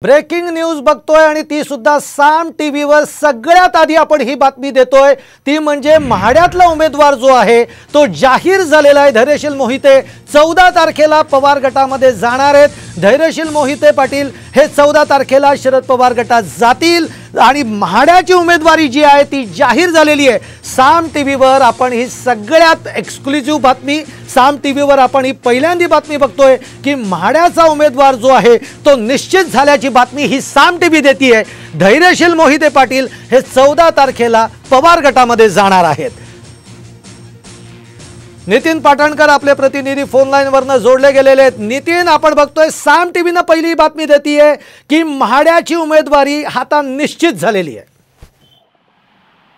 Breaking news बघतोय आणि ती सुद्धा साम टीव्हीवर सगळ्यात आधी आपण ही बातमी देतोय। ती म्हणजे महाड्यातला उमेदवार जो आहे तो जाहीर झालेला आहे। धैर्यशील मोहिते 14 तारखेला पवार गटामध्ये जाणार आहेत। धैर्यशील मोहिते पाटील हे 14 तारखेला शरद पवार गटात जातील आणि महाड्याची उमेदवारी जी आहे ती जाहीर झालेली आहे। साम टीव्हीवर आपण ही सगळ्यात एक्सक्लुसिव्ह बातमी, साम टीव्हीवर आपण ही पहिल्यांदी बातमी बघतोय की महाड्याचा उमेदवार जो आहे तो निश्चित झाल्याची बातमी ही साम टीव्ही देतीये। धैर्यशील मोहिते पाटील हे 14 तारखेला पवार गटामध्ये जाणार आहेत। नितीन पाटणकर आपले प्रतिनिधी फोन लाइन वरनं जोडले गेलेले आहेत। नितीन, आपण बघतोय साम टीव्हीने पहिली बातमी देतीये की महाड्याची उमेदवारी आता निश्चित झालेली आहे।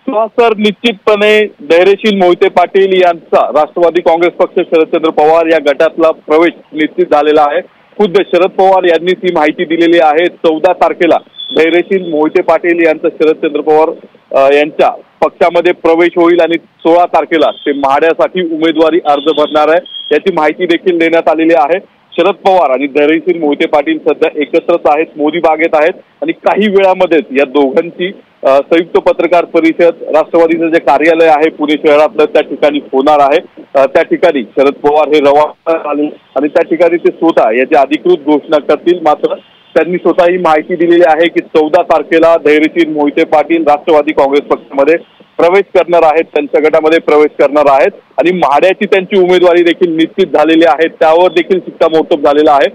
सर, निश्चितपणे धैर्यशील मोहिते पाटील यांचा राष्ट्रवादी काँग्रेस पक्ष शरदचंद्र पवार या गटातला प्रवेश निश्चित झालेला आहे। खुद्द शरद पवार यांनी ती माहिती दिलेली आहे। 14 तारखेला धैर्यशील मोहिते पाटील यांचा शरदचंद्र पवार यांच्या पक्षामध्ये प्रवेश होईल आणि 16 तारखेला ते महाड्यासाठी उमेदवारी अर्ज भरणार आहे, याची माहिती देखील देण्यात आलेली आहे। शरद पवार आणि धैर्यशील मोहिते पाटील सध्या एकत्रच आहेत, मोदी बागेत आहेत आणि काही वेळामध्येच या दोघांची संयुक्त पत्रकार परिषद राष्ट्रवादीचं जे कार्यालय आहे पुणे शहरातलं त्या ठिकाणी होणार आहे। त्या ठिकाणी शरद पवार हे रवाना झाले आणि त्या ठिकाणी ते स्वतः याची अधिकृत घोषणा करतील। मात्र त्यांनी स्वतः ही माहिती दिलेली आहे की 14 तारखेला धैर्यशील मोहिते पाटील राष्ट्रवादी काँग्रेस पक्षामध्ये प्रवेश करणार आहेत, त्यांच्या गटामध्ये प्रवेश करणार आहेत आणि महाड्याची त्यांची उमेदवारी देखील निश्चित झालेली आहे, त्यावर देखील शिक्कामोर्तब झालेला आहे।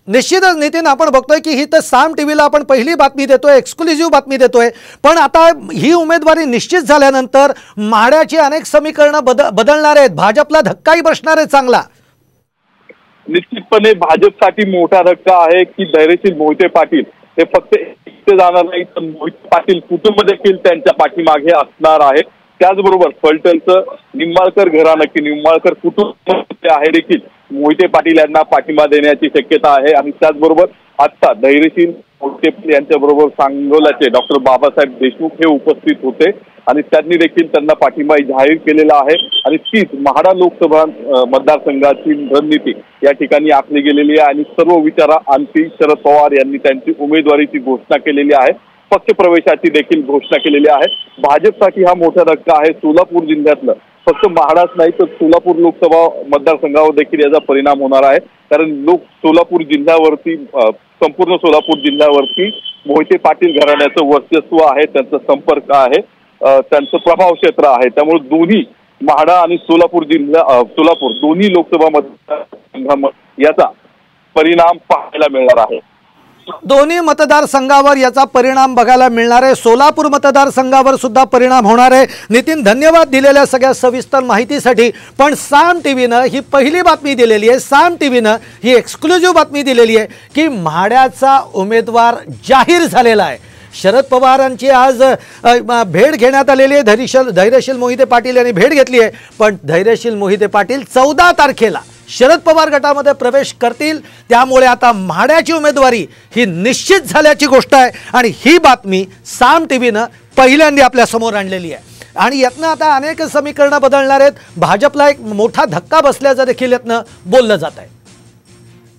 निश्चितच नितीन, आपण बघतोय की ही तर साम टीव्हीला आपण पहिली बातमी देतोय, एक्सक्लुसिव्ह बातमी देतोय, पण आता ही उमेदवारी निश्चित झाल्यानंतर महाड्याची अनेक समीकरणं बदलणार आहेत, भाजपला धक्काही बसणार आहे चांगला। निश्चितपणे भाजपसाठी मोठा धक्का आहे की धैर्यशील मोहिते पाटील हे फक्त एकटे जाणार नाही तर मोहिते पाटील कुटुंब देखील त्यांच्या पाठीमागे असणार आहे। त्याचबरोबर फलटणचं निंबाळकर घराणं की निंबाळकर कुटुंब आहे देखील मोहिते पाटील यांना पाठिंबा देण्याची शक्यता आहे आणि त्याचबरोबर आता धैर्यशील मोहिते पाटील यांच्याबरोबर सांगोल्याचे डॉक्टर बाबासाहेब देशमुख हे उपस्थित होते आणि त्यांनी देखील त्यांना पाठिंबा जाहीर केलेला आहे आणि तीच महाडा लोकसभा मतदारसंघाची रणनीती या ठिकाणी आखली गेलेली आहे आणि सर्व विचारांती शरद पवार यांनी त्यांची उमेदवारीची घोषणा केलेली आहे, पक्ष प्रवेशाची देखील घोषणा केलेली आहे। भाजपसाठी हा मोठा धक्का आहे। सोलापूर जिल्ह्यातलं फक्त महाडाच नाही तर सोलापूर लोकसभा मतदारसंघावर देखील याचा परिणाम होणार आहे, कारण सोलापूर जिल्ह्यावरती संपूर्ण सोलापूर जिल्ह्यावरती मोहिते पाटील घराण्याचं वर्चस्व आहे, त्यांचा संपर्क आहे, त्यांचं प्रभाव क्षेत्र आहे। त्यामुळे दोन्ही महाडा आणि सोलापूर दोन्ही लोकसभा मतदारसंघामध्ये याचा परिणाम पाहायला मिळणार आहे। दोन्ही मतदारसंघावर याचा परिणाम बघायला मिळणार आहे, सोलापूर मतदारसंघावर सुद्धा परिणाम होणार आहे। नितीन, धन्यवाद दिलेल्या सगळ्या सविस्तर माहितीसाठी। पण साम टीव्हीनं ही पहिली बातमी दिलेली आहे, साम टीव्हीनं ही एक्सक्लुसिव्ह बातमी दिलेली आहे की महाड्याचा उमेदवार जाहीर झालेला आहे। शरद पवारांची आज भेट घेण्यात आलेली आहे, धैर्यशील मोहिते पाटील यांनी भेट घेतली आहे, पण धैर्यशील मोहिते पाटील 14 तारखेला शरद पवार गटामध्ये प्रवेश करतील, त्यामुळे आता महाड्याची उमेदवारी ही निश्चित झाल्याची गोष्ट आहे आणि ही बातमी साम टीव्हीनं पहिल्यांदा आपल्या समोर आणलेली आहे आणि यातनं आता अनेक समीकरणं बदलणार आहेत। भाजपला एक मोठा धक्का बसल्याचं देखील यातनं बोललं जात आहे।